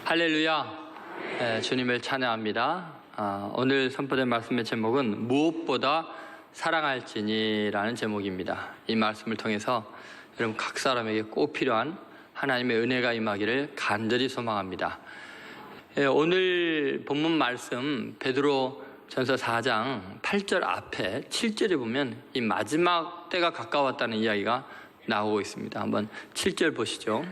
할렐루야. 주님을 찬양합니다. 오늘 선포된 말씀의 제목은 무엇보다 사랑할지니라는 제목입니다. 이 말씀을 통해서 여러분 각 사람에게 꼭 필요한 하나님의 은혜가 임하기를 간절히 소망합니다. 오늘 본문 말씀 베드로 전서 4장 8절 앞에 7절에 보면 이 마지막 때가 가까웠다는 이야기가 나오고 있습니다. 한번 7절 보시죠.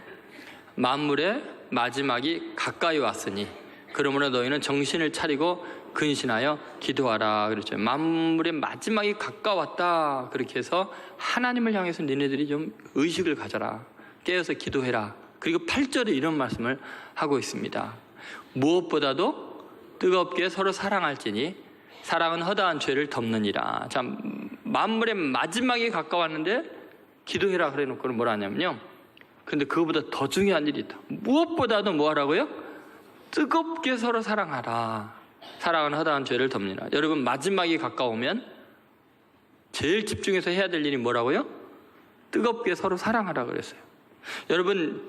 만물의 마지막이 가까이 왔으니 그러므로 너희는 정신을 차리고 근신하여 기도하라 그랬죠. 만물의 마지막이 가까웠다. 그렇게 해서 하나님을 향해서 너희들이 좀 의식을 가져라. 깨어서 기도해라. 그리고 8절에 이런 말씀을 하고 있습니다. 무엇보다도 뜨겁게 서로 사랑할지니 사랑은 허다한 죄를 덮느니라. 자, 만물의 마지막이 가까웠는데 기도해라 그래 놓고는 뭐라 하냐면요, 근데 그거보다 더 중요한 일이 있다. 무엇보다도 뭐 하라고요? 뜨겁게 서로 사랑하라. 사랑은 허다한 죄를 덮느니라. 여러분 마지막이 가까우면 제일 집중해서 해야 될 일이 뭐라고요? 뜨겁게 서로 사랑하라 그랬어요. 여러분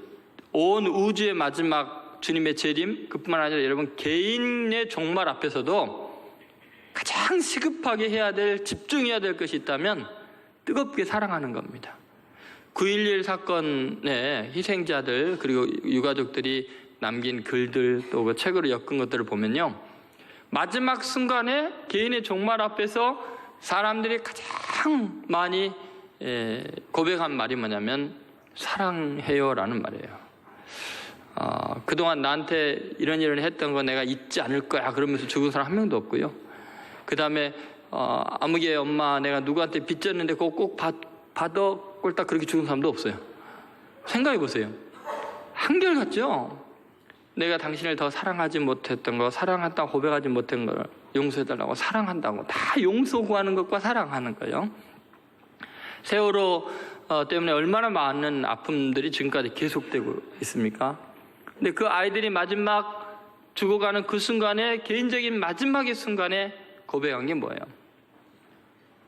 온 우주의 마지막 주님의 재림, 그뿐만 아니라 여러분 개인의 종말 앞에서도 가장 시급하게 해야 될, 집중해야 될 것이 있다면 뜨겁게 사랑하는 겁니다. 9.11 사건의 희생자들 그리고 유가족들이 남긴 글들 또 그 책으로 엮은 것들을 보면요, 마지막 순간에 개인의 종말 앞에서 사람들이 가장 많이 고백한 말이 뭐냐면 사랑해요 라는 말이에요. 그동안 나한테 이런 일을 했던 거 내가 잊지 않을 거야 그러면서 죽은 사람 한 명도 없고요. 그 다음에 아무개 엄마 내가 누구한테 빚졌는데 그거 꼭 받아 꼴딱 그렇게 죽은 사람도 없어요. 생각해 보세요. 한결같죠? 내가 당신을 더 사랑하지 못했던 거, 사랑한다고 고백하지 못한 걸 용서해달라고, 사랑한다고 다 용서 구하는 것과 사랑하는 거예요. 세월호 때문에 얼마나 많은 아픔들이 지금까지 계속되고 있습니까? 근데 그 아이들이 마지막 죽어가는 그 순간에, 개인적인 마지막의 순간에 고백한 게 뭐예요?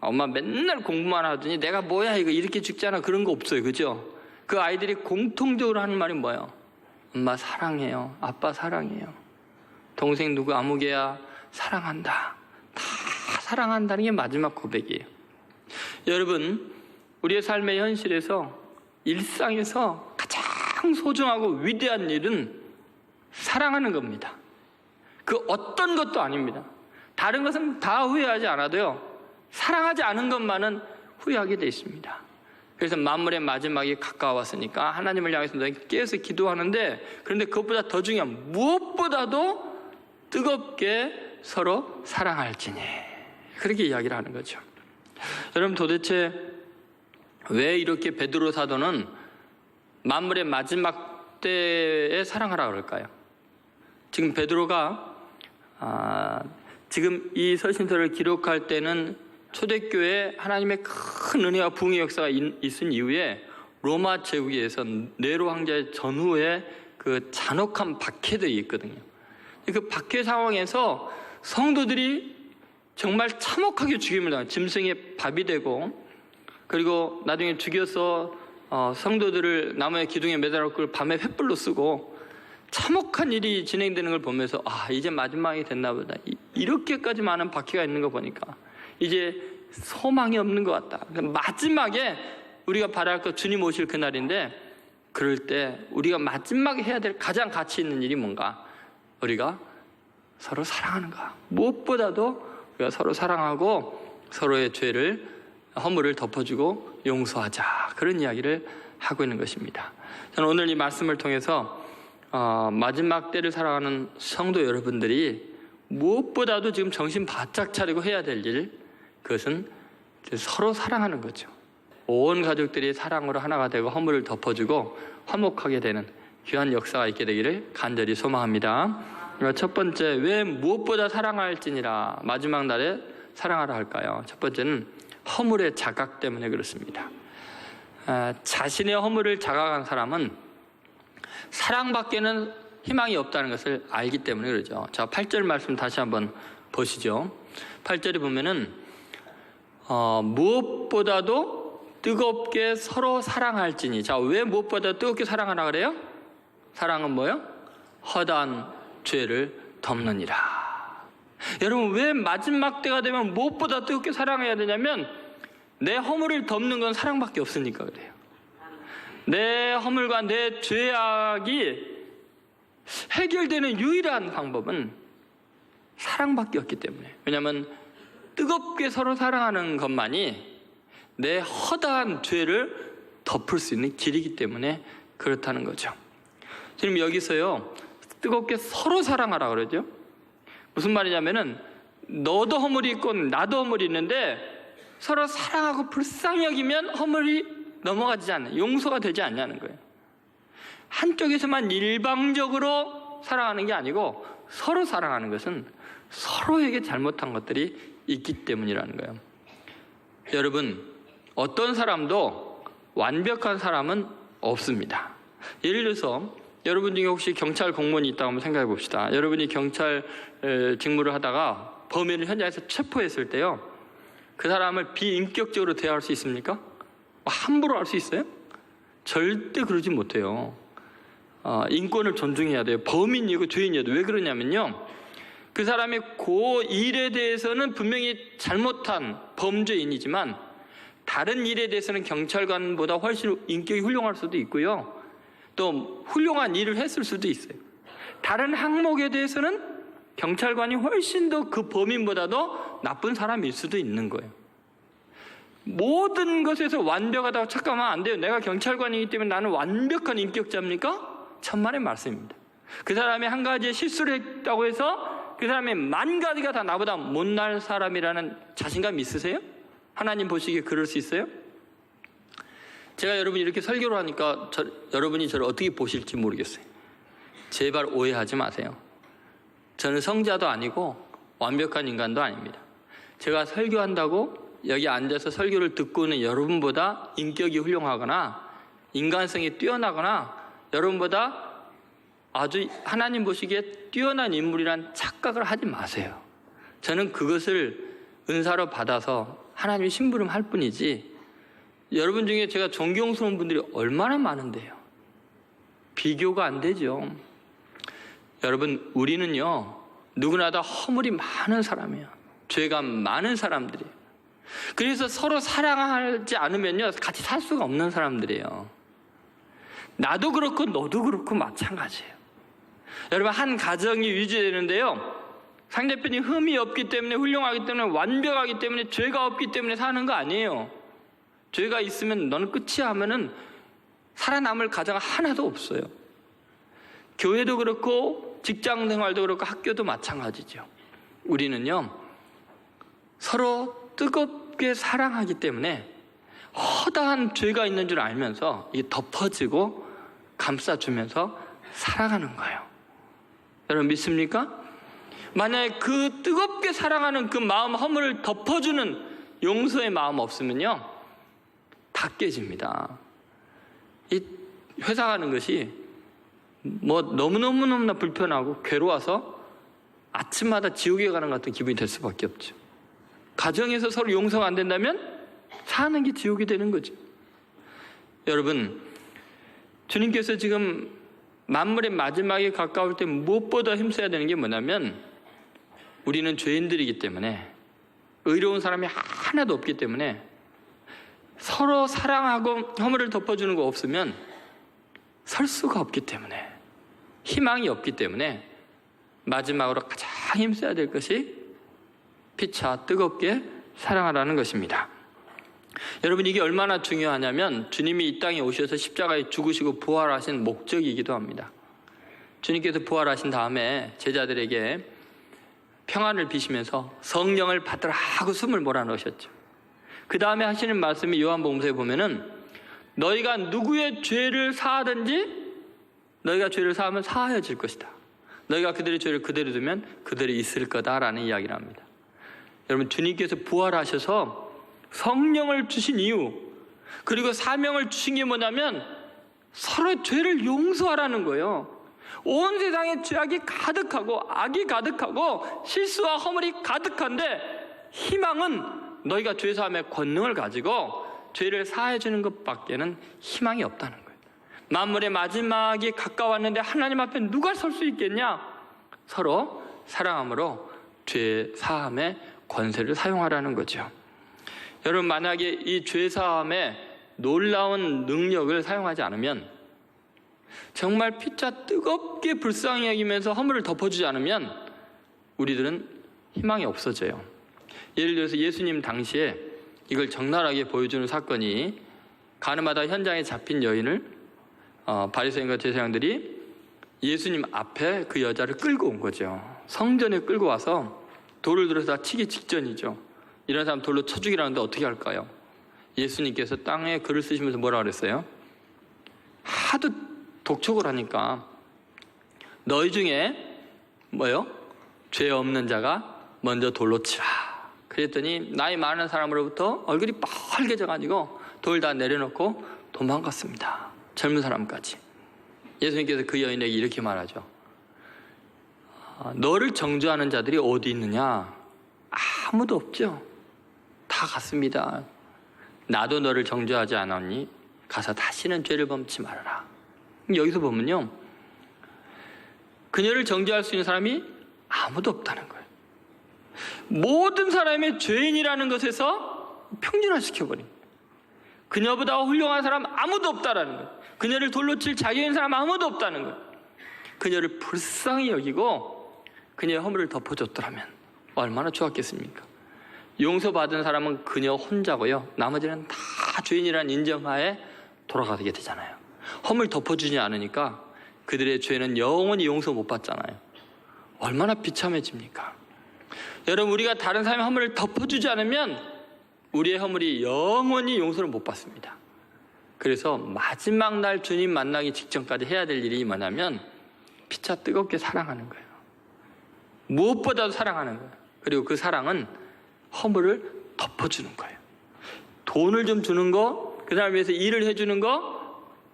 엄마 맨날 공부만 하더니 내가 뭐야 이거 이렇게 죽잖아, 그런 거 없어요. 그죠? 그 아이들이 공통적으로 하는 말이 뭐예요? 엄마 사랑해요. 아빠 사랑해요. 동생 누구 아무개야 사랑한다. 다 사랑한다는 게 마지막 고백이에요. 여러분 우리의 삶의 현실에서, 일상에서 가장 소중하고 위대한 일은 사랑하는 겁니다. 그 어떤 것도 아닙니다. 다른 것은 다 후회하지 않아도요, 사랑하지 않은 것만은 후회하게 되어 있습니다. 그래서 만물의 마지막이 가까웠으니까 하나님을 향해서 너희 깨어서 기도하는데, 그런데 그것보다 더 중요한, 무엇보다도 뜨겁게 서로 사랑할지니, 그렇게 이야기를 하는 거죠. 여러분 도대체 왜 이렇게 베드로 사도는 만물의 마지막 때에 사랑하라 그럴까요? 지금 베드로가 지금 이 서신서를 기록할 때는 초대교회에 하나님의 큰 은혜와 부흥의 역사가 있은 이후에 로마 제국에서 네로 황제의 전후에 그 잔혹한 박해들이 있거든요. 그 박해 상황에서 성도들이 정말 참혹하게 죽임을 당해요. 짐승의 밥이 되고, 그리고 나중에 죽여서 성도들을 나무의 기둥에 매달아 그걸 밤에 횃불로 쓰고, 참혹한 일이 진행되는 걸 보면서 이제 마지막이 됐나 보다. 이렇게까지 많은 박해가 있는 거 보니까 이제 소망이 없는 것 같다. 마지막에 우리가 바랄 것, 주님 오실 그날인데, 그럴 때 우리가 마지막에 해야 될 가장 가치 있는 일이 뭔가? 우리가 서로 사랑하는 거야. 무엇보다도 우리가 서로 사랑하고 서로의 죄를, 허물을 덮어주고 용서하자, 그런 이야기를 하고 있는 것입니다. 저는 오늘 이 말씀을 통해서 마지막 때를 살아가는 성도 여러분들이 무엇보다도 지금 정신 바짝 차리고 해야 될 일, 그것은 서로 사랑하는 거죠. 온 가족들이 사랑으로 하나가 되고 허물을 덮어주고 화목하게 되는 귀한 역사가 있게 되기를 간절히 소망합니다. 첫 번째, 왜 무엇보다 사랑할지니라 마지막 날에 사랑하라 할까요? 첫 번째는 허물의 자각 때문에 그렇습니다. 자신의 허물을 자각한 사람은 사랑밖에는 희망이 없다는 것을 알기 때문에 그러죠. 자, 8절 말씀 다시 한번 보시죠. 8절에 보면은 무엇보다도 뜨겁게 서로 사랑할지니. 자, 왜 무엇보다 뜨겁게 사랑하라 그래요? 사랑은 뭐요? 허다한 죄를 덮느니라. 여러분, 왜 마지막 때가 되면 무엇보다 뜨겁게 사랑해야 되냐면 내 허물을 덮는 건 사랑밖에 없으니까 그래요. 내 허물과 내 죄악이 해결되는 유일한 방법은 사랑밖에 없기 때문에. 왜냐하면 뜨겁게 서로 사랑하는 것만이 내 허다한 죄를 덮을 수 있는 길이기 때문에 그렇다는 거죠. 지금 여기서요, 뜨겁게 서로 사랑하라 그러죠. 무슨 말이냐면은 너도 허물이 있고 나도 허물이 있는데 서로 사랑하고 불쌍히 여기면 허물이 넘어가지 않는, 용서가 되지 않냐는 거예요. 한쪽에서만 일방적으로 사랑하는 게 아니고 서로 사랑하는 것은 서로에게 잘못한 것들이 있기 때문이라는 거예요. 여러분, 어떤 사람도 완벽한 사람은 없습니다. 예를 들어서 여러분 중에 혹시 경찰 공무원이 있다고 한번 생각해 봅시다. 여러분이 경찰 직무를 하다가 범인을 현장에서 체포했을 때요, 그 사람을 비인격적으로 대할 수 있습니까? 함부로 할 수 있어요? 절대 그러지 못해요. 인권을 존중해야 돼요. 범인이고 죄인이어도. 왜 그러냐면요, 그 사람의 그 일에 대해서는 분명히 잘못한 범죄인이지만 다른 일에 대해서는 경찰관보다 훨씬 인격이 훌륭할 수도 있고요, 또 훌륭한 일을 했을 수도 있어요. 다른 항목에 대해서는 경찰관이 훨씬 더 그 범인보다도 나쁜 사람일 수도 있는 거예요. 모든 것에서 완벽하다고 착각하면 안 돼요. 내가 경찰관이기 때문에 나는 완벽한 인격자입니까? 천만의 말씀입니다. 그 사람이 한 가지 실수를 했다고 해서 그 사람의 만 가지가 다 나보다 못날 사람이라는 자신감 있으세요? 하나님 보시기에 그럴 수 있어요? 제가 여러분이 이렇게 설교를 하니까 여러분이 저를 어떻게 보실지 모르겠어요. 제발 오해하지 마세요. 저는 성자도 아니고 완벽한 인간도 아닙니다. 제가 설교한다고 여기 앉아서 설교를 듣고 있는 여러분보다 인격이 훌륭하거나 인간성이 뛰어나거나 여러분보다 아주 하나님 보시기에 뛰어난 인물이란 착각을 하지 마세요. 저는 그것을 은사로 받아서 하나님의 심부름 할 뿐이지, 여러분 중에 제가 존경스러운 분들이 얼마나 많은데요. 비교가 안 되죠. 여러분, 우리는요, 누구나 다 허물이 많은 사람이에요. 죄가 많은 사람들이에요. 그래서 서로 사랑하지 않으면요, 같이 살 수가 없는 사람들이에요. 나도 그렇고 너도 그렇고 마찬가지예요. 여러분, 한 가정이 유지되는데요, 상대편이 흠이 없기 때문에, 훌륭하기 때문에, 완벽하기 때문에, 죄가 없기 때문에 사는 거 아니에요. 죄가 있으면 너는 끝이야 하면은 살아남을 가정 하나도 없어요. 교회도 그렇고 직장 생활도 그렇고 학교도 마찬가지죠. 우리는요, 서로 뜨겁게 사랑하기 때문에 허다한 죄가 있는 줄 알면서 이게 덮어지고 감싸주면서 살아가는 거예요. 여러분 믿습니까? 만약에 그 뜨겁게 사랑하는 그 마음, 허물을 덮어주는 용서의 마음 없으면요, 다 깨집니다. 이 회사 가는 것이 뭐 너무너무나 불편하고 괴로워서 아침마다 지옥에 가는 것 같은 기분이 될 수밖에 없죠. 가정에서 서로 용서가 안 된다면 사는 게 지옥이 되는 거죠. 여러분, 주님께서 지금 만물의 마지막에 가까울 때 무엇보다 힘써야 되는 게 뭐냐면, 우리는 죄인들이기 때문에, 의로운 사람이 하나도 없기 때문에, 서로 사랑하고 허물을 덮어주는 거 없으면 설 수가 없기 때문에, 희망이 없기 때문에 마지막으로 가장 힘써야 될 것이 피차 뜨겁게 사랑하라는 것입니다. 여러분, 이게 얼마나 중요하냐면 주님이 이 땅에 오셔서 십자가에 죽으시고 부활하신 목적이기도 합니다. 주님께서 부활하신 다음에 제자들에게 평안을 비시면서 성령을 받으라 하고 숨을 몰아넣으셨죠. 그 다음에 하시는 말씀이 요한복음서에 보면은, 너희가 누구의 죄를 사하든지 너희가 죄를 사하면 사하여질 것이다. 너희가 그들의 죄를 그대로 두면 그들이 있을 거다라는 이야기를 합니다. 여러분, 주님께서 부활하셔서 성령을 주신 이유, 그리고 사명을 주신 게 뭐냐면 서로 죄를 용서하라는 거예요. 온 세상에 죄악이 가득하고 악이 가득하고 실수와 허물이 가득한데, 희망은 너희가 죄사함의 권능을 가지고 죄를 사해 주는 것밖에는 희망이 없다는 거예요. 만물의 마지막이 가까웠는데 하나님 앞에 누가 설 수 있겠냐? 서로 사랑함으로 죄 사함의 권세를 사용하라는 거죠. 여러분, 만약에 이 죄 사함의 놀라운 능력을 사용하지 않으면, 정말 피차 뜨겁게 불쌍히 여기면서 허물을 덮어주지 않으면 우리들은 희망이 없어져요. 예를 들어서 예수님 당시에 이걸 적나라하게 보여주는 사건이, 가늠하다 현장에 잡힌 여인을 바리새인과 제사장들이 예수님 앞에 그 여자를 끌고 온 거죠. 성전에 끌고 와서 돌을 들어서 다 치기 직전이죠. 이런 사람 돌로 쳐 죽이라는데 어떻게 할까요? 예수님께서 땅에 글을 쓰시면서 뭐라 그랬어요? 하도 독촉을 하니까 너희 중에 죄 없는 자가 먼저 돌로 치라. 그랬더니 나이 많은 사람으로부터 얼굴이 빨개져가지고 돌 다 내려놓고 도망갔습니다. 젊은 사람까지. 예수님께서 그 여인에게 이렇게 말하죠. 너를 정죄하는 자들이 어디 있느냐? 아무도 없죠. 다 갔습니다. 나도 너를 정죄하지 않았니? 가서 다시는 죄를 범치 말아라. 여기서 보면요, 그녀를 정죄할 수 있는 사람이 아무도 없다는 거예요. 모든 사람의 죄인이라는 것에서 평준화시켜버린 거예요. 그녀보다 훌륭한 사람 아무도 없다라는 거예요. 그녀를 돌로 칠 자격인 사람 아무도 없다는 거예요. 그녀를 불쌍히 여기고 그녀의 허물을 덮어줬더라면 얼마나 좋았겠습니까? 용서받은 사람은 그녀 혼자고요, 나머지는 다 죄인이라는 인정하에 돌아가게 되잖아요. 허물 덮어주지 않으니까 그들의 죄는 영원히 용서 못 받잖아요. 얼마나 비참해집니까? 여러분, 우리가 다른 사람의 허물을 덮어주지 않으면 우리의 허물이 영원히 용서를 못 받습니다. 그래서 마지막 날 주님 만나기 직전까지 해야 될 일이 뭐냐면 피차 뜨겁게 사랑하는 거예요. 무엇보다도 사랑하는 거예요. 그리고 그 사랑은 허물을 덮어주는 거예요. 돈을 좀 주는 거, 그 사람을 위해서 일을 해주는 거,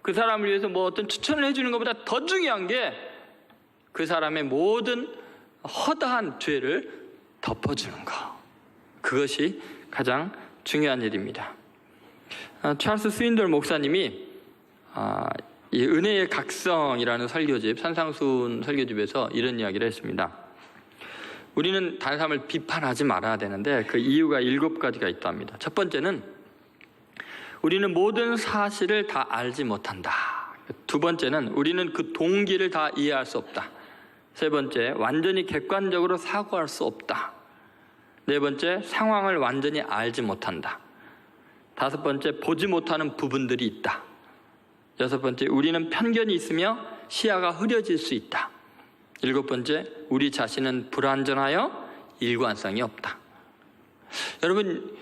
그 사람을 위해서 뭐 어떤 추천을 해주는 것보다 더 중요한 게 그 사람의 모든 허다한 죄를 덮어주는 거. 그것이 가장 중요한 일입니다. 찰스 스윈돌 목사님이 이 은혜의 각성이라는 설교집, 산상수훈 설교집에서 이런 이야기를 했습니다. 우리는 다른 사람을 비판하지 말아야 되는데 그 이유가 7가지가 있답니다. 첫 번째는 우리는 모든 사실을 다 알지 못한다. 두 번째는 우리는 그 동기를 다 이해할 수 없다. 세 번째, 완전히 객관적으로 사고할 수 없다. 네 번째, 상황을 완전히 알지 못한다. 다섯 번째, 보지 못하는 부분들이 있다. 여섯 번째, 우리는 편견이 있으며 시야가 흐려질 수 있다. 일곱 번째, 우리 자신은 불완전하여 일관성이 없다. 여러분,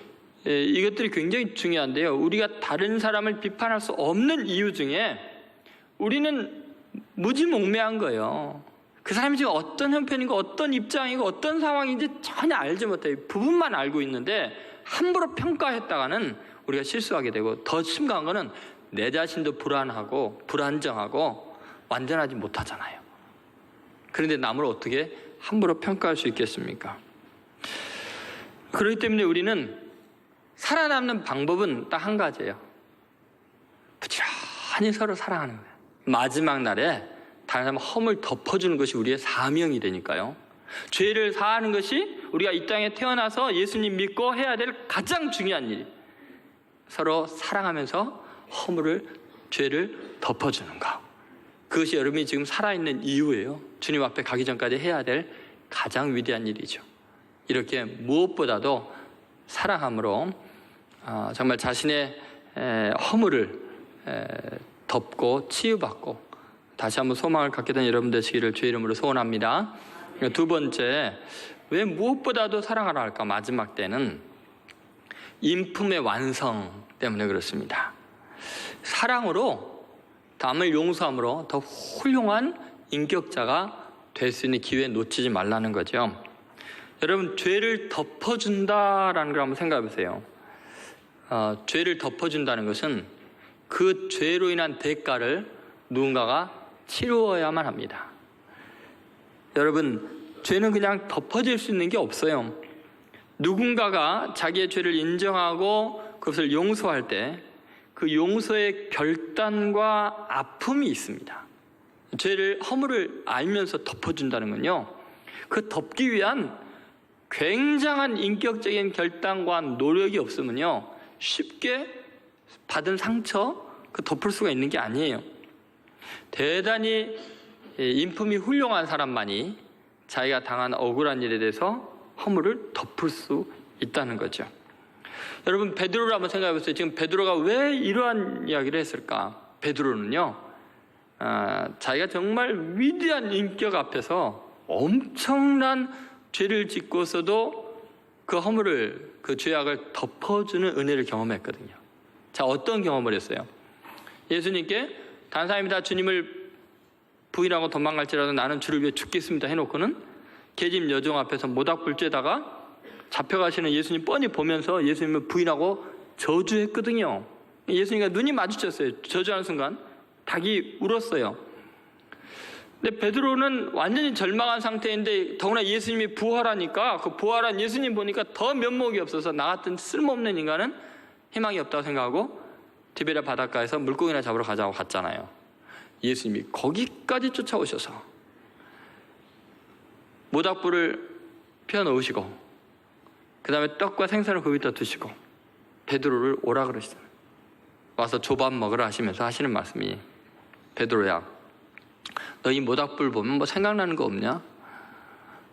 이것들이 굉장히 중요한데요, 우리가 다른 사람을 비판할 수 없는 이유 중에 우리는 무지몽매한 거예요. 그 사람이 지금 어떤 형편이고 어떤 입장이고 어떤 상황인지 전혀 알지 못해요. 부분만 알고 있는데 함부로 평가했다가는 우리가 실수하게 되고, 더 심각한 거는 내 자신도 불안하고 불안정하고 완전하지 못하잖아요. 그런데 남을 어떻게 함부로 평가할 수 있겠습니까? 그렇기 때문에 우리는 살아남는 방법은 딱 한 가지예요. 부지런히 서로 사랑하는 거예요. 마지막 날에 다른 사람 허물 덮어주는 것이 우리의 사명이 되니까요. 죄를 사하는 것이 우리가 이 땅에 태어나서 예수님 믿고 해야 될 가장 중요한 일이, 서로 사랑하면서 죄를 덮어주는 것. 그것이 여러분이 지금 살아있는 이유예요. 주님 앞에 가기 전까지 해야 될 가장 위대한 일이죠. 이렇게 무엇보다도 사랑함으로 정말 자신의 허물을 덮고 치유받고 다시 한번 소망을 갖게 된 여러분 되시기를 주의 이름으로 소원합니다. 두 번째, 왜 무엇보다도 사랑하라 할까? 마지막 때는 인품의 완성 때문에 그렇습니다. 사랑으로, 남을 용서함으로 더 훌륭한 인격자가 될 수 있는 기회 놓치지 말라는 거죠. 여러분, 죄를 덮어준다라는 걸 한번 생각해 보세요. 죄를 덮어준다는 것은 그 죄로 인한 대가를 누군가가 치루어야만 합니다. 여러분, 죄는 그냥 덮어질 수 있는 게 없어요. 누군가가 자기의 죄를 인정하고 그것을 용서할 때 그 용서의 결단과 아픔이 있습니다. 죄를 허물을 알면서 덮어준다는 건요, 그 덮기 위한 굉장한 인격적인 결단과 노력이 없으면요 쉽게 받은 상처 그 덮을 수가 있는 게 아니에요. 대단히 인품이 훌륭한 사람만이 자기가 당한 억울한 일에 대해서 허물을 덮을 수 있다는 거죠. 여러분, 베드로를 한번 생각해 보세요. 지금 베드로가 왜 이러한 이야기를 했을까? 베드로는요, 자기가 정말 위대한 인격 앞에서 엄청난 죄를 짓고서도 그 허물을, 그 죄악을 덮어주는 은혜를 경험했거든요. 자, 어떤 경험을 했어요? 예수님께 다른 사람이 다 주님을 부인하고 도망갈지라도 나는 주를 위해 죽겠습니다 해놓고는 계집 여종 앞에서 모닥불 쬐다가 잡혀가시는 예수님 뻔히 보면서 예수님을 부인하고 저주했거든요. 예수님과 눈이 마주쳤어요. 저주하는 순간 닭이 울었어요. 근데 베드로는 완전히 절망한 상태인데 더구나 예수님이 부활하니까 그 부활한 예수님 보니까 더 면목이 없어서 나 같은 쓸모없는 인간은 희망이 없다고 생각하고 디베랴 바닷가에서 물고기나 잡으러 가자고 갔잖아요. 예수님이 거기까지 쫓아오셔서 모닥불을 피워놓으시고 그 다음에 떡과 생선을 거기다 두시고 베드로를 오라 그러시잖아요. 와서 조밥 먹으라 하시면서 하시는 말씀이, 베드로야, 너 이 모닥불 보면 뭐 생각나는 거 없냐?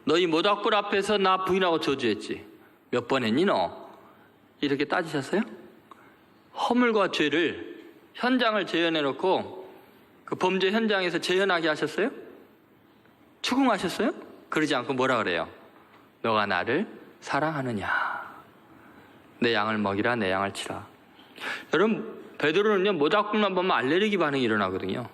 너 이 모닥불 앞에서 나 부인하고 저주했지. 몇 번 했니 너? 이렇게 따지셨어요? 허물과 죄를, 현장을 재현해놓고 그 범죄 현장에서 재현하게 하셨어요? 추궁하셨어요? 그러지 않고 뭐라 그래요? 너가 나를 사랑하느냐? 내 양을 먹이라, 내 양을 치라. 여러분, 베드로는요 모닥불만 보면 알레르기 반응이 일어나거든요.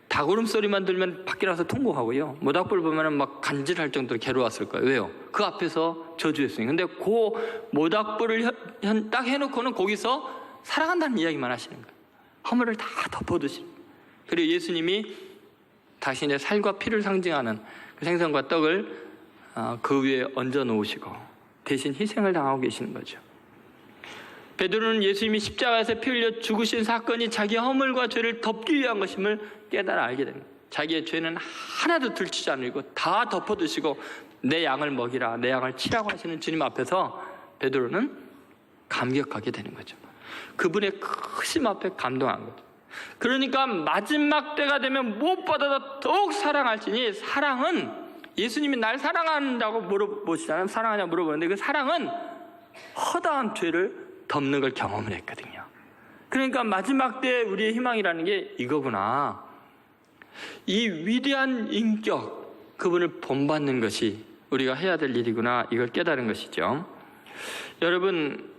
닭울음 소리만 들면 밖에 나서 통곡하고요, 모닥불 보면 막 간질할 정도로 괴로웠을 거예요. 왜요? 그 앞에서 저주했으니. 근데 그 모닥불을 딱 해놓고는 거기서 사랑한다는 이야기만 하시는 거예요. 허물을 다 덮어두시는 거예요. 그리고 예수님이 자신의 살과 피를 상징하는 그 생선과 떡을 그 위에 얹어 놓으시고 대신 희생을 당하고 계시는 거죠. 베드로는 예수님이 십자가에서 피 흘려 죽으신 사건이 자기의 허물과 죄를 덮기 위한 것임을 깨달아 알게 됩니다. 자기의 죄는 하나도 들추지 않으시고 다 덮어두시고 내 양을 먹이라, 내 양을 치라고 하시는 주님 앞에서 베드로는 감격하게 되는 거죠. 그분의 크심 앞에 감동한 거죠. 그러니까 마지막 때가 되면 무엇보다도 더욱 사랑할지니, 사랑은 예수님이 날 사랑한다고 물어보시잖아요. 사랑하냐고 물어보는데 그 사랑은 허다한 죄를 덮는 걸 경험을 했거든요. 그러니까 마지막 때 우리의 희망이라는 게 이거구나. 이 위대한 인격, 그분을 본받는 것이 우리가 해야 될 일이구나, 이걸 깨달은 것이죠. 여러분,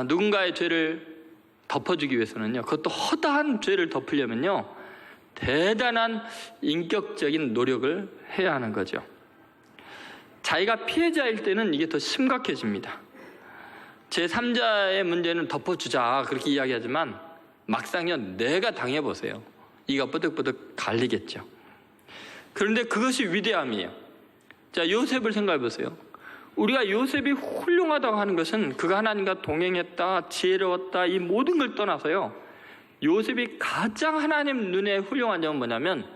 누군가의 죄를 덮어주기 위해서는요, 그것도 허다한 죄를 덮으려면요 대단한 인격적인 노력을 해야 하는 거죠. 자기가 피해자일 때는 이게 더 심각해집니다. 제3자의 문제는 덮어주자 그렇게 이야기하지만 막상요 내가 당해보세요. 이가 쁘득쁘득 갈리겠죠. 그런데 그것이 위대함이에요. 자, 요셉을 생각해보세요. 우리가 요셉이 훌륭하다고 하는 것은 그가 하나님과 동행했다, 지혜로웠다, 이 모든 걸 떠나서요, 요셉이 가장 하나님 눈에 훌륭한 점은 뭐냐면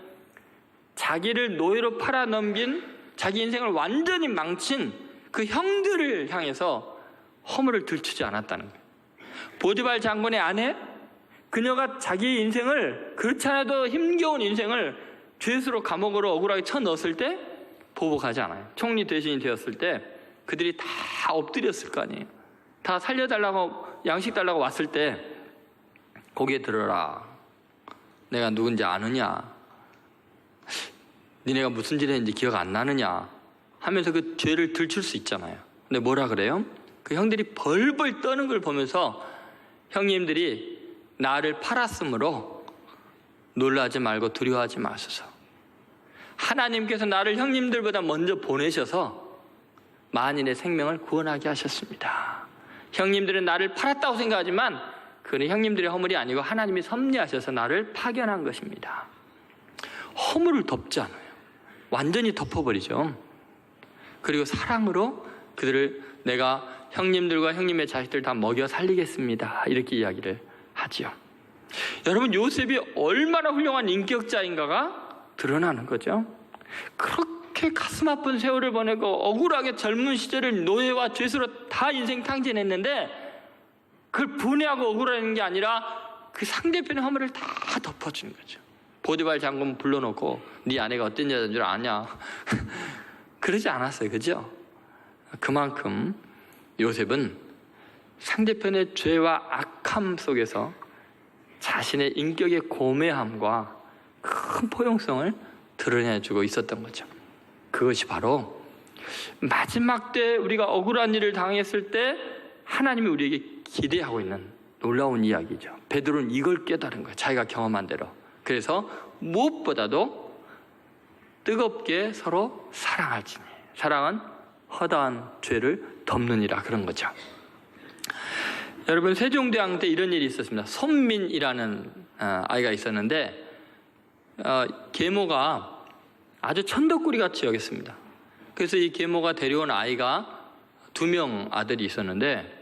자기를 노예로 팔아넘긴, 자기 인생을 완전히 망친 그 형들을 향해서 허물을 들추지 않았다는 거예요. 보디발 장군의 아내, 그녀가 자기 인생을, 그렇지 않아도 힘겨운 인생을 죄수로 감옥으로 억울하게 쳐넣었을 때 보복하지 않아요. 총리 대신이 되었을 때 그들이 다 엎드렸을 거 아니에요. 다 살려달라고, 양식 달라고 왔을 때 고개 들어라, 내가 누군지 아느냐, 니네가 무슨 짓을 했는지 기억 안 나느냐 하면서 그 죄를 들출 수 있잖아요. 근데 뭐라 그래요? 그 형들이 벌벌 떠는 걸 보면서 형님들이 나를 팔았으므로 놀라지 말고 두려워하지 마소서. 하나님께서 나를 형님들보다 먼저 보내셔서 만인의 생명을 구원하게 하셨습니다. 형님들은 나를 팔았다고 생각하지만 그는 형님들의 허물이 아니고 하나님이 섭리하셔서 나를 파견한 것입니다. 허물을 덮지 않아요. 완전히 덮어버리죠. 그리고 사랑으로 그들을 내가 형님들과 형님의 자식들 다 먹여 살리겠습니다, 이렇게 이야기를 하지요. 여러분, 요셉이 얼마나 훌륭한 인격자인가가 드러나는 거죠. 그렇게 가슴 아픈 세월을 보내고 억울하게 젊은 시절을 노예와 죄수로 다 인생 탕진했는데 그걸 분해하고 억울하는 게 아니라 그 상대편의 허물을 다 덮어주는 거죠. 보디발 장군 불러놓고 네 아내가 어떤 여자인 줄 아냐 그러지 않았어요. 그죠? 그만큼 요셉은 상대편의 죄와 악함 속에서 자신의 인격의 고매함과 큰 포용성을 드러내주고 있었던 거죠. 그것이 바로 마지막 때 우리가 억울한 일을 당했을 때 하나님이 우리에게 기대하고 있는 놀라운 이야기죠. 베드로는 이걸 깨달은 거예요. 자기가 경험한 대로. 그래서 무엇보다도 뜨겁게 서로 사랑할지니 사랑은 허다한 죄를 덮느니라 그런 거죠. 여러분, 세종대왕 때 이런 일이 있었습니다. 손민이라는 아이가 있었는데 계모가 아주 천덕꾸리 같이 여겼습니다. 그래서 이 계모가 데려온 아이가 2명 아들이 있었는데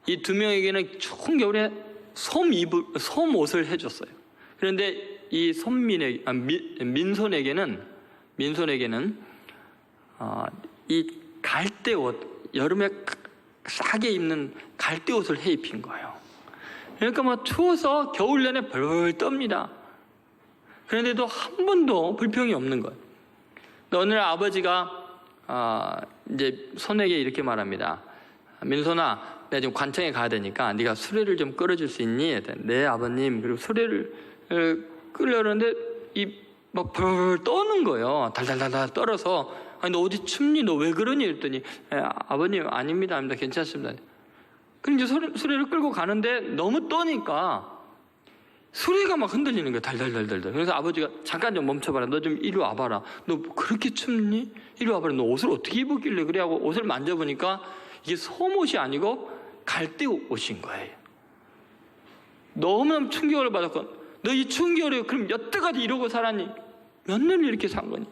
이 2명에게는 추운 겨울에 솜옷을 해줬어요. 그런데 이 민손에게는 이 갈대옷, 여름에 싸게 입는 갈대옷을 해 입힌 거예요. 그러니까 뭐 추워서 겨울 내내 벌벌 떱니다. 그런데도 한 번도 불평이 없는 거예요. 어느 날 아버지가 이제 손에게 이렇게 말합니다. 민손아, 내가 지금 관청에 가야 되니까 네가 수레를 좀 끌어줄 수 있니? 네 아버님. 그리고 수레를 끌려는데 막 벌벌 떠는 거예요. 달달달달 떨어서 아니 너 어디 춥니? 너 왜 그러니? 그랬더니 아버님 아닙니다. 괜찮습니다. 그럼 이제 수레를 끌고 가는데 너무 떠니까 수레가 막 흔들리는 거예요. 달달달달달. 그래서 아버지가 잠깐 좀 멈춰봐라. 너 좀 이리 와봐라. 너 그렇게 춥니? 이리 와봐라. 너 옷을 어떻게 입었길래 그래? 하고 옷을 만져보니까 이게 솜옷이 아니고 갈대옷인 거예요. 너무너무 충격을 받았고 너 이 추운 겨울에 그럼 여태까지 이러고 살았니? 몇 년을 이렇게 산 거니?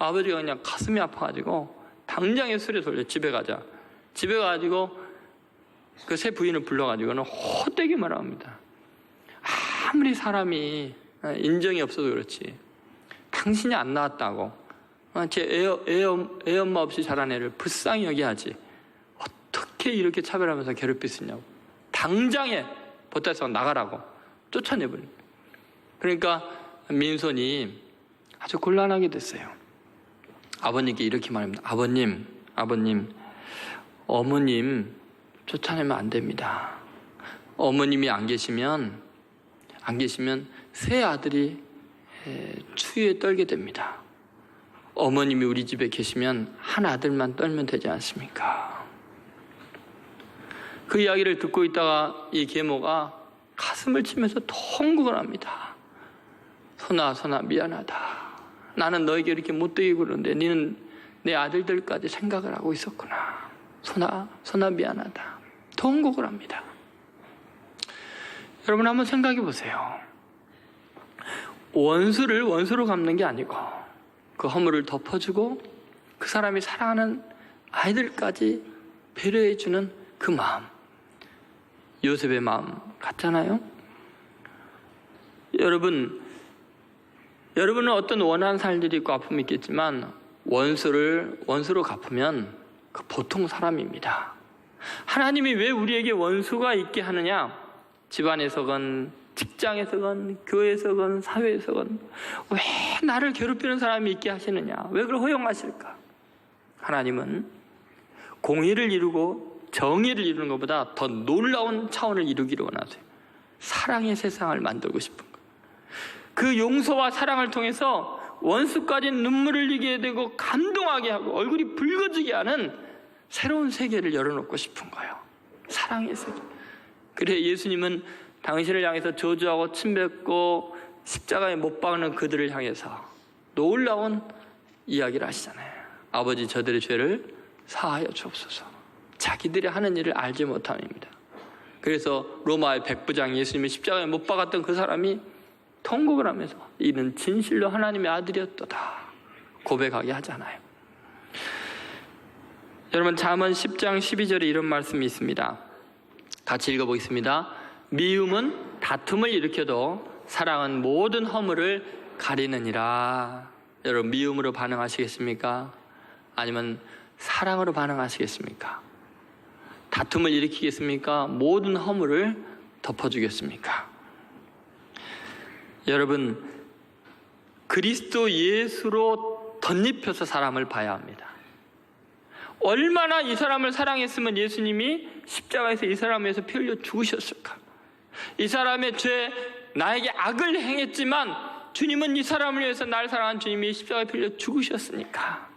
아버지가 그냥 가슴이 아파가지고 당장에 수레 돌려 집에 가자. 집에 가가지고 그 새 부인을 불러가지고는 헛되게 말합니다. 아무리 사람이 인정이 없어도 그렇지 당신이 안 낳았다고 제 애 엄마 없이 자란 애를 불쌍히 여겨야지 어떻게 이렇게 차별하면서 괴롭힐 수 있냐고 당장에 보따리에서 나가라고 쫓아내버립니다. 그러니까 민손이 아주 곤란하게 됐어요. 아버님께 이렇게 말합니다. 아버님 어머님 쫓아내면 안 됩니다. 어머님이 안 계시면 새 아들이 추위에 떨게 됩니다. 어머님이 우리 집에 계시면 한 아들만 떨면 되지 않습니까? 그 이야기를 듣고 있다가 이 계모가 가슴을 치면서 통곡을 합니다. 선아 미안하다. 나는 너에게 이렇게 못되게 굴었는데 너는 내 아들들까지 생각을 하고 있었구나. 선아 미안하다. 통곡을 합니다. 여러분 한번 생각해 보세요. 원수를 원수로 갚는 게 아니고 그 허물을 덮어주고 그 사람이 사랑하는 아이들까지 배려해주는 그 마음, 요셉의 마음 같잖아요. 여러분은 어떤 원한 살들이 있고 아픔이 있겠지만 원수로 갚으면 그 보통 사람입니다. 하나님이 왜 우리에게 원수가 있게 하느냐? 집안에서건 직장에서건 교회에서건 사회에서건 왜 나를 괴롭히는 사람이 있게 하시느냐? 왜 그걸 허용하실까? 하나님은 공의를 이루고 정의를 이루는 것보다 더 놀라운 차원을 이루기를 원하세요. 사랑의 세상을 만들고 싶은 거예요. 그 용서와 사랑을 통해서 원수까지 눈물을 흘리게 되고 감동하게 하고 얼굴이 붉어지게 하는 새로운 세계를 열어놓고 싶은 거예요. 사랑의 세계. 그래 예수님은 당신을 향해서 저주하고 침뱉고 십자가에 못 박는 그들을 향해서 놀라운 이야기를 하시잖아요. 아버지 저들의 죄를 사하여 주옵소서. 자기들이 하는 일을 알지 못함입니다. 그래서 로마의 백부장 예수님이 십자가에 못 박았던 그 사람이 통곡을 하면서 이는 진실로 하나님의 아들이었도다 고백하게 하잖아요. 여러분 잠언 10장 12절에 이런 말씀이 있습니다. 같이 읽어보겠습니다. 미움은 다툼을 일으켜도 사랑은 모든 허물을 가리느니라. 여러분, 미움으로 반응하시겠습니까? 아니면 사랑으로 반응하시겠습니까? 다툼을 일으키겠습니까? 모든 허물을 덮어주겠습니까? 여러분, 그리스도 예수로 덧입혀서 사람을 봐야 합니다. 얼마나 이 사람을 사랑했으면 예수님이 십자가에서 이 사람을 위해서 피 흘려 죽으셨을까? 이 사람의 죄, 나에게 악을 행했지만 주님은 이 사람을 위해서 날 사랑한 주님이 십자가에 피 흘려 죽으셨으니까.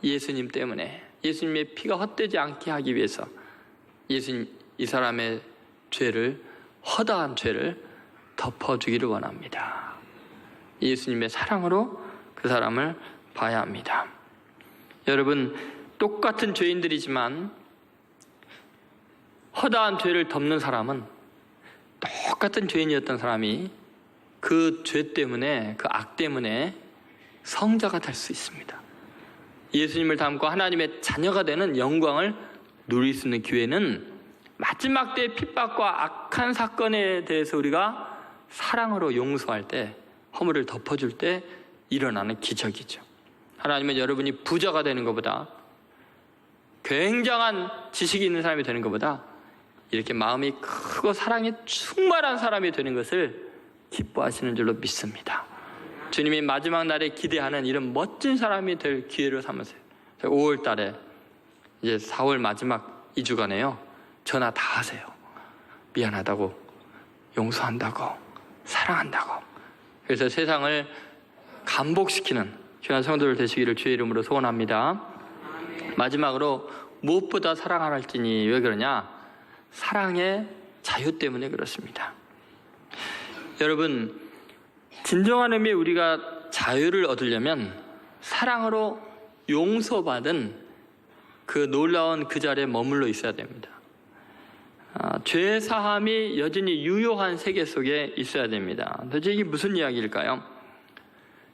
예수님 때문에, 예수님의 피가 헛되지 않게 하기 위해서 예수님, 이 사람의 죄를, 허다한 죄를 덮어주기를 원합니다. 예수님의 사랑으로 그 사람을 봐야 합니다. 여러분, 똑같은 죄인들이지만 허다한 죄를 덮는 사람은 똑같은 죄인이었던 사람이 그 죄 때문에, 그 악 때문에 성자가 될 수 있습니다. 예수님을 닮고 하나님의 자녀가 되는 영광을 누릴 수 있는 기회는 마지막 때의 핍박과 악한 사건에 대해서 우리가 사랑으로 용서할 때, 허물을 덮어줄 때 일어나는 기적이죠. 하나님은 여러분이 부자가 되는 것보다, 굉장한 지식이 있는 사람이 되는 것보다 이렇게 마음이 크고 사랑에 충만한 사람이 되는 것을 기뻐하시는 줄로 믿습니다. 주님이 마지막 날에 기대하는 이런 멋진 사람이 될 기회를 삼으세요. 5월 달에 이제 4월 마지막 2주간에요. 전화 다 하세요. 미안하다고, 용서한다고, 사랑한다고. 그래서 세상을 감복시키는 귀한 성도들 되시기를 주의 이름으로 소원합니다. 마지막으로 무엇보다 사랑하랄지니. 왜 그러냐? 사랑의 자유 때문에 그렇습니다. 여러분, 진정한 의미의 우리가 자유를 얻으려면 사랑으로 용서받은 그 놀라운 그 자리에 머물러 있어야 됩니다. 죄 사함이 여전히 유효한 세계 속에 있어야 됩니다. 도대체 이게 무슨 이야기일까요?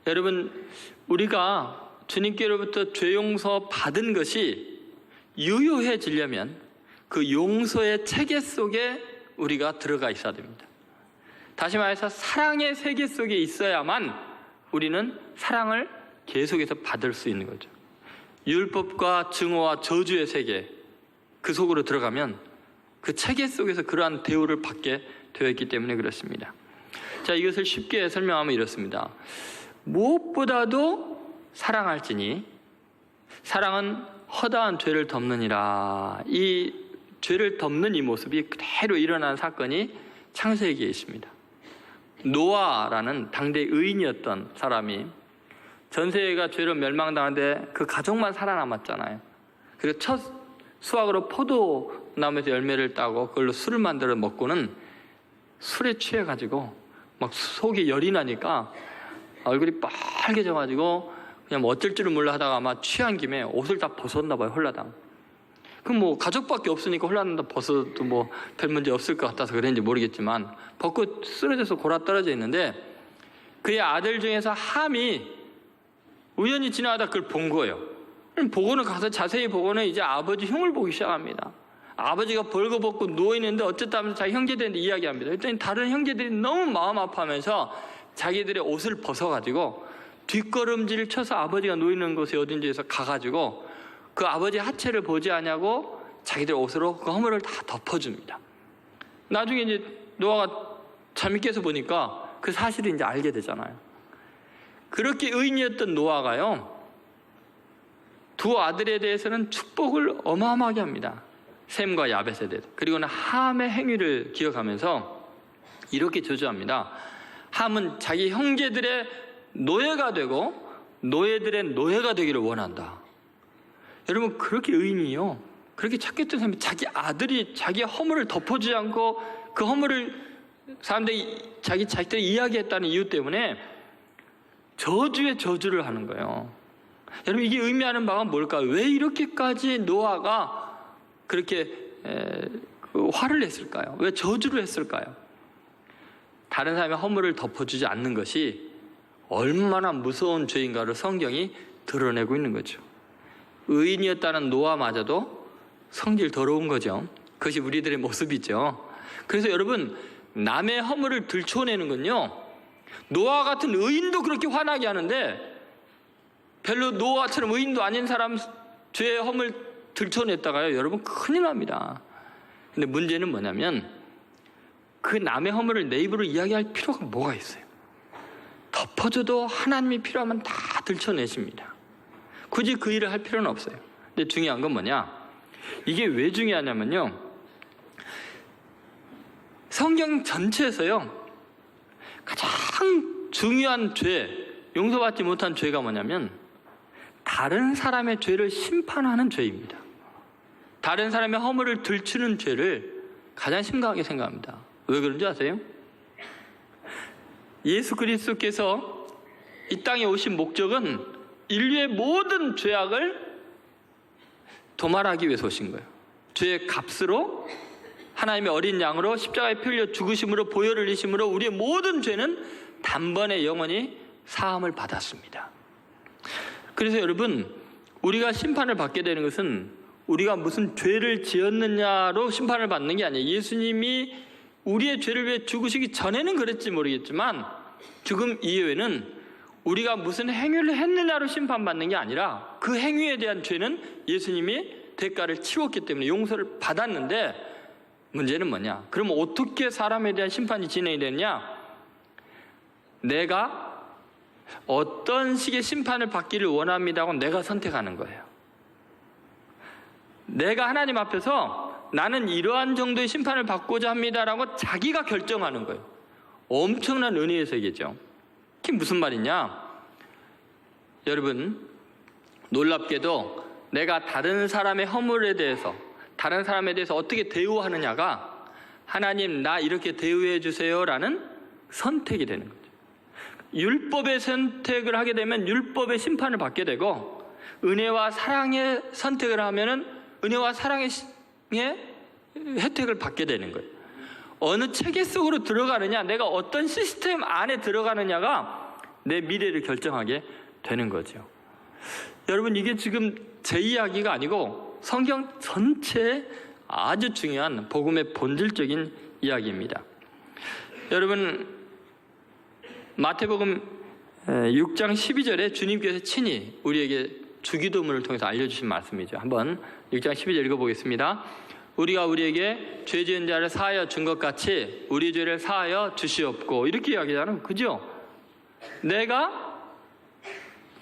여러분, 우리가 주님께로부터 죄 용서 받은 것이 유효해지려면 그 용서의 체계 속에 우리가 들어가 있어야 됩니다. 다시 말해서 사랑의 세계 속에 있어야만 우리는 사랑을 계속해서 받을 수 있는 거죠. 율법과 증오와 저주의 세계, 그 속으로 들어가면 그 체계 속에서 그러한 대우를 받게 되어 있기 때문에 그렇습니다. 자, 이것을 쉽게 설명하면 이렇습니다. 무엇보다도 사랑할지니 사랑은 허다한 죄를 덮느니라. 이 죄를 덮는 이 모습이 그대로 일어난 사건이 창세기에 있습니다. 노아라는 당대 의인이었던 사람이 전 세계가 죄로 멸망당하는데 그 가족만 살아남았잖아요. 그리고 첫 수확으로 포도나무에서 열매를 따고 그걸로 술을 만들어 먹고는 술에 취해가지고 막 속이 열이 나니까 얼굴이 빨개져가지고 그냥 뭐 어쩔 줄을 몰라 하다가 아마 취한 김에 옷을 다 벗었나 봐요, 홀라당. 그럼 뭐 가족밖에 없으니까 홀라당 벗어도 뭐 별 문제 없을 것 같아서 그랬는지 모르겠지만 벗고 쓰러져서 골아 떨어져 있는데 그의 아들 중에서 함이 우연히 지나가다 그걸 본 거예요. 보고는 가서 자세히 보고는 이제 아버지 흉을 보기 시작합니다. 아버지가 벌거벗고 누워있는데 어쨌다 하면서 자기 형제들한테 이야기합니다. 그랬더니 다른 형제들이 너무 마음 아파하면서 자기들의 옷을 벗어가지고 뒷걸음질 쳐서 아버지가 누워있는 곳에 어딘지에서 가가지고 그 아버지 하체를 보지 않냐고 자기들 옷으로 그 허물을 다 덮어줍니다. 나중에 이제 노아가 잠이 깨서 보니까 그 사실을 이제 알게 되잖아요. 그렇게 의인이었던 노아가요, 두 아들에 대해서는 축복을 어마어마하게 합니다. 셈과 야벳에 대해서. 그리고는 함의 행위를 기억하면서 이렇게 저주합니다. 함은 자기 형제들의 노예가 되고 노예들의 노예가 되기를 원한다. 여러분, 그렇게 의인이요, 그렇게 착했던 사람이 자기 아들이 자기의 허물을 덮어주지 않고 그 허물을 사람들이 자기 자식들이 이야기했다는 이유 때문에 저주의 저주를 하는 거예요. 여러분, 이게 의미하는 바가 뭘까요? 왜 이렇게까지 노아가 그렇게 화를 냈을까요? 왜 저주를 했을까요? 다른 사람의 허물을 덮어주지 않는 것이 얼마나 무서운 죄인가를 성경이 드러내고 있는 거죠. 의인이었다는 노아마저도 성질 더러운 거죠. 그것이 우리들의 모습이죠. 그래서 여러분, 남의 허물을 들춰내는 건요, 노아 같은 의인도 그렇게 화나게 하는데 별로 노아처럼 의인도 아닌 사람 죄의 허물 들춰냈다가요, 여러분 큰일 납니다. 근데 문제는 뭐냐면 그 남의 허물을 내 입으로 이야기할 필요가 뭐가 있어요? 덮어줘도 하나님이 필요하면 다 들춰내십니다. 굳이 그 일을 할 필요는 없어요. 근데 중요한 건 뭐냐? 이게 왜 중요하냐면요, 성경 전체에서요 가장 중요한 죄, 용서받지 못한 죄가 뭐냐면 다른 사람의 죄를 심판하는 죄입니다. 다른 사람의 허물을 들추는 죄를 가장 심각하게 생각합니다. 왜 그런지 아세요? 예수 그리스도께서 이 땅에 오신 목적은 인류의 모든 죄악을 도말하기 위해서 오신 거예요. 죄의 값으로, 하나님의 어린 양으로 십자가에 피 흘려 죽으심으로, 보혈을 흘리심으로 우리의 모든 죄는 단번에 영원히 사함을 받았습니다. 그래서 여러분, 우리가 심판을 받게 되는 것은 우리가 무슨 죄를 지었느냐로 심판을 받는 게 아니에요. 예수님이 우리의 죄를 위해 죽으시기 전에는 그랬지 모르겠지만 죽음 이후에는 우리가 무슨 행위를 했느냐로 심판받는 게 아니라 그 행위에 대한 죄는 예수님이 대가를 치렀기 때문에 용서를 받았는데, 문제는 뭐냐? 그럼 어떻게 사람에 대한 심판이 진행이 되느냐? 내가 어떤 식의 심판을 받기를 원합니다 하고 내가 선택하는 거예요. 내가 하나님 앞에서 나는 이러한 정도의 심판을 받고자 합니다라고 자기가 결정하는 거예요. 엄청난 은혜의 세계죠. 그게 무슨 말이냐? 여러분, 놀랍게도 내가 다른 사람의 허물에 대해서, 다른 사람에 대해서 어떻게 대우하느냐가 하나님 나 이렇게 대우해 주세요라는 선택이 되는 거죠. 율법의 선택을 하게 되면 율법의 심판을 받게 되고, 은혜와 사랑의 선택을 하면은 은혜와 사랑의 혜택을 받게 되는 거예요. 어느 체계 속으로 들어가느냐, 내가 어떤 시스템 안에 들어가느냐가 내 미래를 결정하게 되는 거죠. 여러분, 이게 지금 제 이야기가 아니고 성경 전체의 아주 중요한 복음의 본질적인 이야기입니다. 여러분, 마태복음 6장 12절에 주님께서 친히 우리에게 주기도문을 통해서 알려주신 말씀이죠. 한번 6장 12절 읽어보겠습니다. 우리가 우리에게 죄 지은 자를 사하여 준 것 같이 우리 죄를 사하여 주시옵고, 이렇게 이야기하잖아요. 그죠? 내가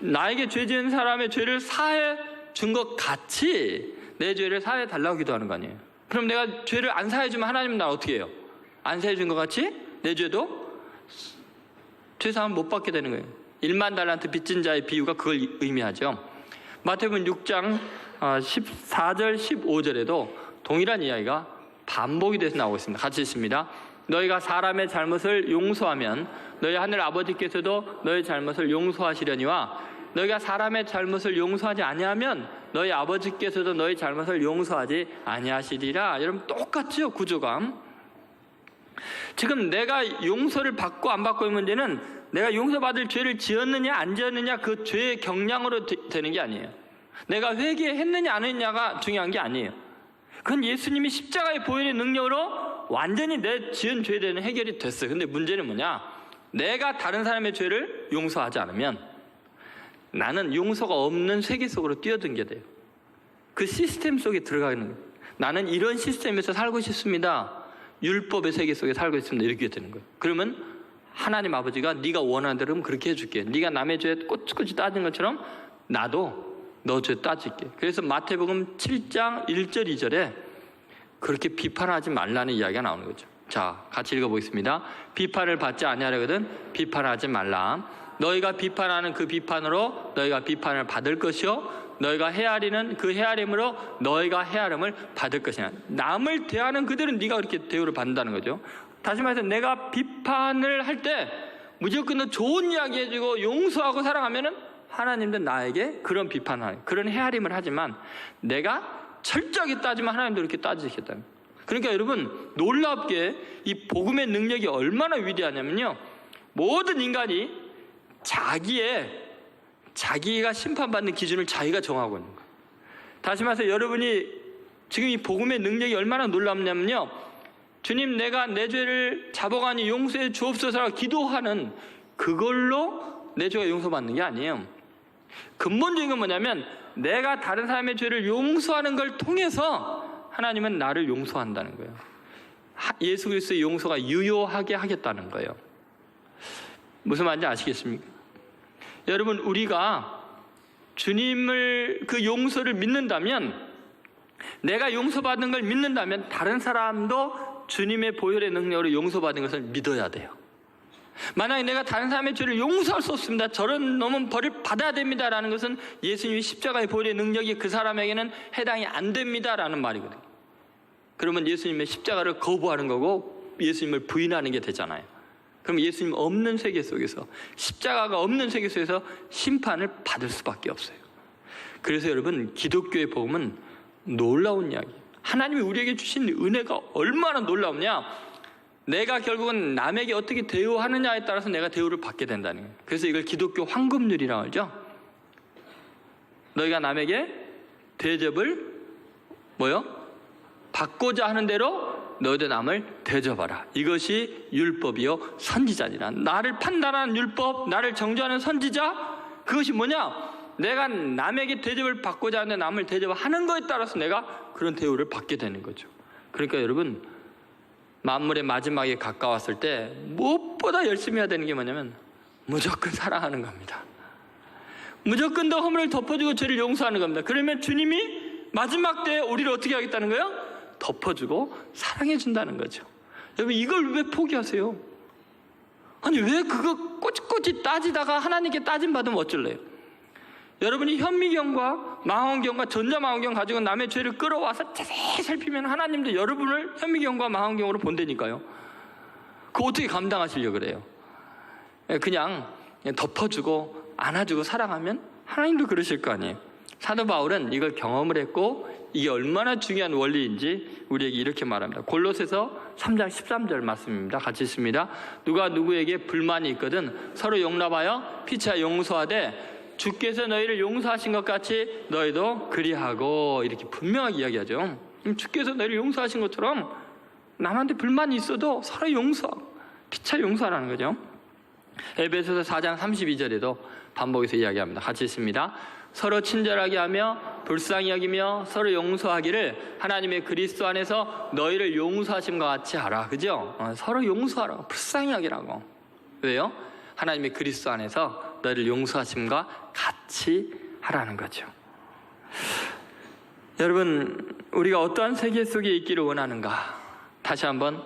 나에게 죄 지은 사람의 죄를 사해 준 것 같이 내 죄를 사해 달라고 기도하는 거 아니에요? 그럼 내가 죄를 안 사해 주면 하나님은 나 어떻게 해요? 안 사해 준 것 같이 내 죄도 죄 사함 못 받게 되는 거예요. 1만 달란트 빚진 자의 비유가 그걸 의미하죠. 마태복음 6장 14절 15절에도 동일한 이야기가 반복이 돼서 나오고 있습니다. 같이 읽습니다. 너희가 사람의 잘못을 용서하면 너희 하늘 아버지께서도 너희 잘못을 용서하시려니와 너희가 사람의 잘못을 용서하지 아니하면 너희 아버지께서도 너희 잘못을 용서하지 아니하시리라. 여러분, 똑같죠, 구조감. 지금 내가 용서를 받고 안 받고의 문제는 내가 용서받을 죄를 지었느냐 안 지었느냐 그 죄의 경량으로 되는 게 아니에요. 내가 회개했느냐 안 했느냐가 중요한 게 아니에요. 그건 예수님이 십자가의 보혈의 능력으로 완전히 내 지은 죄에 대한 해결이 됐어요. 근데 문제는 뭐냐? 내가 다른 사람의 죄를 용서하지 않으면 나는 용서가 없는 세계 속으로 뛰어들게 돼요. 그 시스템 속에 들어가는 거예요. 나는 이런 시스템에서 살고 싶습니다. 율법의 세계 속에 살고 있습니다. 이렇게 되는 거예요. 그러면 하나님 아버지가 네가 원하는 대로 그렇게 해줄게. 네가 남의 죄에 꼬치꼬치 따진 것처럼 나도 너 죄 따질게. 그래서 마태복음 7장 1절 2절에 그렇게 비판하지 말라는 이야기가 나오는 거죠. 자, 같이 읽어보겠습니다. 비판을 받지 아니하려거든 비판하지 말라. 너희가 비판하는 그 비판으로 너희가 비판을 받을 것이요 너희가 헤아리는 그 헤아림으로 너희가 헤아림을 받을 것이냐. 남을 대하는 그대로 네가 그렇게 대우를 받는다는 거죠. 다시 말해서 내가 비판을 할 때 무조건 좋은 이야기 해주고 용서하고 사랑하면은 하나님도 나에게 그런 비판을, 그런 헤아림을 하지만 내가 철저하게 따지면 하나님도 이렇게 따지겠다. 그러니까 여러분, 놀랍게 이 복음의 능력이 얼마나 위대하냐면요, 모든 인간이 자기가 심판받는 기준을 자기가 정하고 있는 거예요. 다시 말해서 여러분이 지금 이 복음의 능력이 얼마나 놀랍냐면요, 주님 내가 내 죄를 잡아가니 용서해 주옵소서라고 기도하는 그걸로 내 죄가 용서받는 게 아니에요. 근본적인 건 뭐냐면 내가 다른 사람의 죄를 용서하는 걸 통해서 하나님은 나를 용서한다는 거예요. 예수 그리스도의 용서가 유효하게 하겠다는 거예요. 무슨 말인지 아시겠습니까? 여러분, 우리가 주님을 그 용서를 믿는다면, 내가 용서받는 걸 믿는다면 다른 사람도 주님의 보혈의 능력으로 용서받은 것을 믿어야 돼요. 만약에 내가 다른 사람의 죄를 용서할 수 없습니다, 저런 놈은 벌을 받아야 됩니다 라는 것은 예수님이 십자가의 보혈의 능력이 그 사람에게는 해당이 안 됩니다 라는 말이거든요. 그러면 예수님의 십자가를 거부하는 거고 예수님을 부인하는 게 되잖아요. 그럼 예수님 없는 세계 속에서, 십자가가 없는 세계 속에서 심판을 받을 수밖에 없어요. 그래서 여러분, 기독교의 복음은 놀라운 이야기예요. 하나님이 우리에게 주신 은혜가 얼마나 놀라우냐, 내가 결국은 남에게 어떻게 대우하느냐에 따라서 내가 대우를 받게 된다는 거예요. 그래서 이걸 기독교 황금률이라고 하죠. 너희가 남에게 대접을 받고자 하는 대로 너희도 남을 대접하라. 이것이 율법이요 선지자니라. 나를 판단하는 율법, 나를 정죄하는 선지자, 그것이 뭐냐? 내가 남에게 대접을 받고자 하는데 남을 대접하는 것에 따라서 내가 그런 대우를 받게 되는 거죠. 그러니까 여러분, 만물의 마지막에 가까웠을 때 무엇보다 열심히 해야 되는 게 뭐냐면 무조건 사랑하는 겁니다. 무조건 더 허물을 덮어주고 죄를 용서하는 겁니다. 그러면 주님이 마지막 때에 우리를 어떻게 하겠다는 거예요? 덮어주고 사랑해 준다는 거죠. 여러분, 이걸 왜 포기하세요? 아니, 왜 그거 꼬치꼬치 따지다가 하나님께 따짐 받으면 어쩔래요? 여러분이 현미경과 망원경과 전자망원경 가지고 남의 죄를 끌어와서 자세히 살피면 하나님도 여러분을 현미경과 망원경으로 본다니까요. 그거 어떻게 감당하시려고 그래요? 그냥 덮어주고 안아주고 사랑하면 하나님도 그러실 거 아니에요. 사도 바울은 이걸 경험을 했고 이게 얼마나 중요한 원리인지 우리에게 이렇게 말합니다. 골로새서 3장 13절 말씀입니다. 같이 읽습니다. 누가 누구에게 불만이 있거든 서로 용납하여 피차 용서하되 주께서 너희를 용서하신 것 같이 너희도 그리하고, 이렇게 분명하게 이야기하죠. 주께서 너희를 용서하신 것처럼 남한테 불만이 있어도 서로 피차 용서하라는 거죠. 에베소서 4장 32절에도 반복해서 이야기합니다. 같이 읽습니다. 서로 친절하게 하며 불쌍히 여기며 서로 용서하기를 하나님의 그리스도 안에서 너희를 용서하신 것 같이 하라. 그죠? 서로 용서하라고, 불쌍히 여기라고. 왜요? 하나님의 그리스도 안에서 너희를 용서하심과 같이 하라는 거죠. 여러분, 우리가 어떠한 세계 속에 있기를 원하는가 다시 한번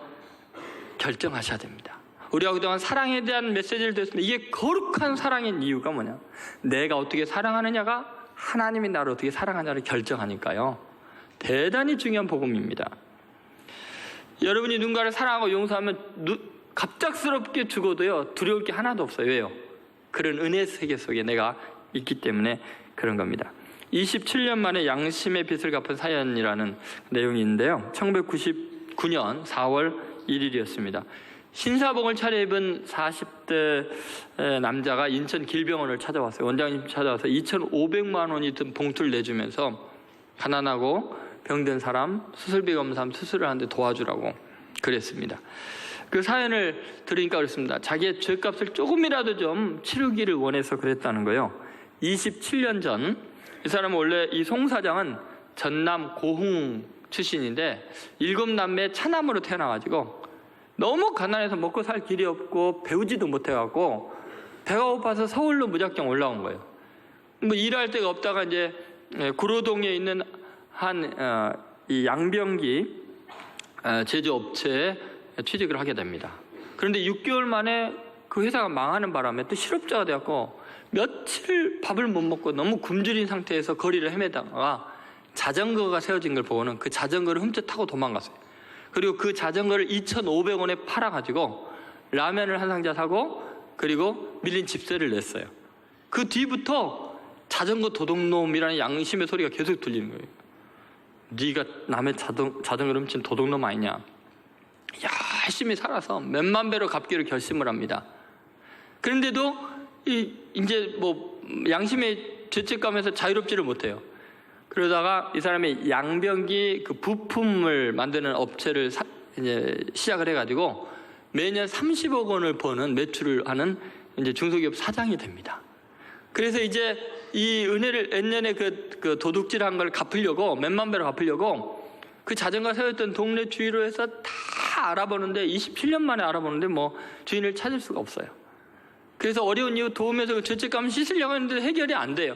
결정하셔야 됩니다. 우리가 그동안 사랑에 대한 메시지를 듣습니다. 이게 거룩한 사랑의 이유가 뭐냐? 내가 어떻게 사랑하느냐가 하나님이 나를 어떻게 사랑하냐를 결정하니까요. 대단히 중요한 복음입니다. 여러분이 누군가를 사랑하고 용서하면 갑작스럽게 죽어도요 두려울 게 하나도 없어요. 왜요? 그런 은혜 세계 속에 내가 있기 때문에 그런 겁니다. 27년 만에 양심의 빚을 갚은 사연이라는 내용이 있는데요, 1999년 4월 1일이었습니다. 신사복을 차려입은 40대 남자가 인천 길병원을 찾아왔어요. 원장님 찾아와서 2,500만 원이 든 봉투를 내주면서 가난하고 병든 사람, 수술비가 없는 사람 수술을 하는데 도와주라고 그랬습니다. 그 사연을 들으니까 그렇습니다. 자기의 죄값을 조금이라도 좀 치르기를 원해서 그랬다는 거예요. 27년 전 이 사람은 원래 이 송 사장은 전남 고흥 출신인데 7남매 차남으로 태어나가지고 너무 가난해서 먹고 살 길이 없고 배우지도 못해갖고 배가 고파서 서울로 무작정 올라온 거예요. 뭐 일할 데가 없다가 이제 구로동에 있는 이 양병기 제조업체에 취직을 하게 됩니다. 그런데 6개월 만에 그 회사가 망하는 바람에 또 실업자가 되었고 며칠 밥을 못 먹고 너무 굶주린 상태에서 거리를 헤매다가 자전거가 세워진 걸 보고는 그 자전거를 훔쳐 타고 도망갔어요. 그리고 그 자전거를 2,500원에 팔아가지고 라면을 한 상자 사고 그리고 밀린 집세를 냈어요. 그 뒤부터 자전거 도둑놈이라는 양심의 소리가 계속 들리는 거예요. 네가 남의 자전거를 훔친 도둑놈 아니냐. 열심히 살아서 몇만 배로 갚기로 결심을 합니다. 그런데도 이제 뭐 양심의 죄책감에서 자유롭지를 못해요. 그러다가 이 사람이 양병기 그 부품을 만드는 업체를 이제 시작을 해가지고 매년 30억 원을 버는 매출을 하는 이제 중소기업 사장이 됩니다. 그래서 이제 이 은혜를 옛년에 그 도둑질한 걸 갚으려고, 몇만 배로 갚으려고 그 자전거 세웠던 동네 주위로 해서 다 알아보는데 27년 만에 알아보는데 뭐 주인을 찾을 수가 없어요. 그래서 어려운 이유 도우면서 그 죄책감을 씻으려고 했는데 해결이 안 돼요.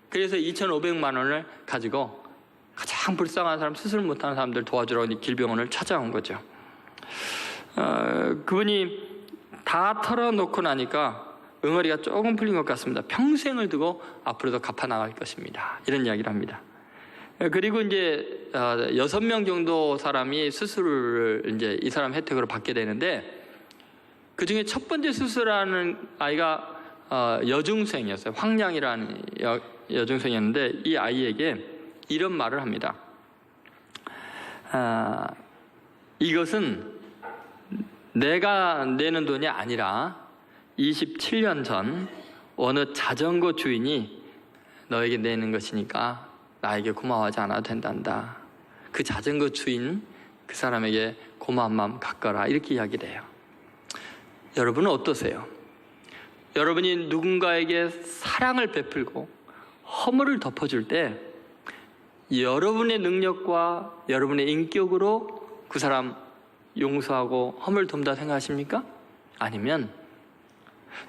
그래서 2,500만 원을 가지고 가장 불쌍한 사람, 수술 못하는 사람들 도와주러 길병원을 찾아온 거죠. 그분이 다 털어놓고 나니까 응어리가 조금 풀린 것 같습니다. 평생을 두고 앞으로도 갚아 나갈 것입니다. 이런 이야기를 합니다. 그리고 이제 6명 정도 사람이 수술을 이제 이 사람 혜택으로 받게 되는데, 그 중에 첫 번째 수술하는 아이가 여중생이었어요. 황량이라는 여중생이었는데, 이 아이에게 이런 말을 합니다. 이것은 내가 내는 돈이 아니라 27년 전 어느 자전거 주인이 너에게 내는 것이니까 나에게 고마워하지 않아도 된단다. 그 자전거 주인, 그 사람에게 고마운 마음 갖거라. 이렇게 이야기를 해요. 여러분은 어떠세요? 여러분이 누군가에게 사랑을 베풀고 허물을 덮어줄 때 여러분의 능력과 여러분의 인격으로 그 사람 용서하고 허물 돕다 생각하십니까? 아니면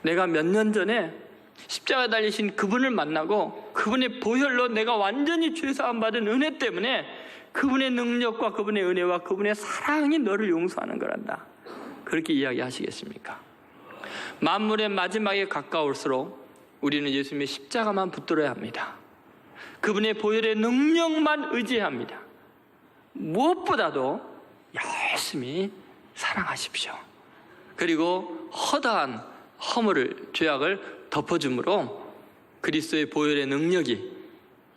내가 몇 년 전에 십자가 달리신 그분을 만나고 그분의 보혈로 내가 완전히 죄사함 받은 은혜 때문에 그분의 능력과 그분의 은혜와 그분의 사랑이 너를 용서하는 거란다. 그렇게 이야기하시겠습니까? 만물의 마지막에 가까울수록 우리는 예수님의 십자가만 붙들어야 합니다. 그분의 보혈의 능력만 의지합니다. 무엇보다도 열심히 사랑하십시오. 그리고 허다한 허물을, 죄악을 덮어줌으로 그리스도의 보혈의 능력이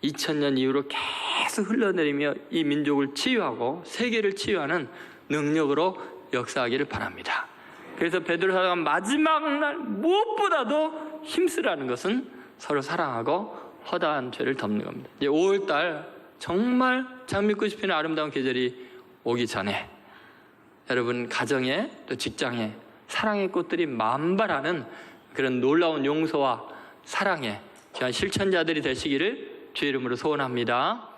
2000년 이후로 계속 흘러내리며 이 민족을 치유하고 세계를 치유하는 능력으로 역사하기를 바랍니다. 그래서 베드로 사도가 마지막 날 무엇보다도 힘쓰라는 것은 서로 사랑하고 허다한 죄를 덮는 겁니다. 이제 5월달 정말 장미꽃이 피는 아름다운 계절이 오기 전에 여러분 가정에 또 직장에 사랑의 꽃들이 만발하는 그런 놀라운 용서와 사랑의 귀한 실천자들이 되시기를 주의 이름으로 소원합니다.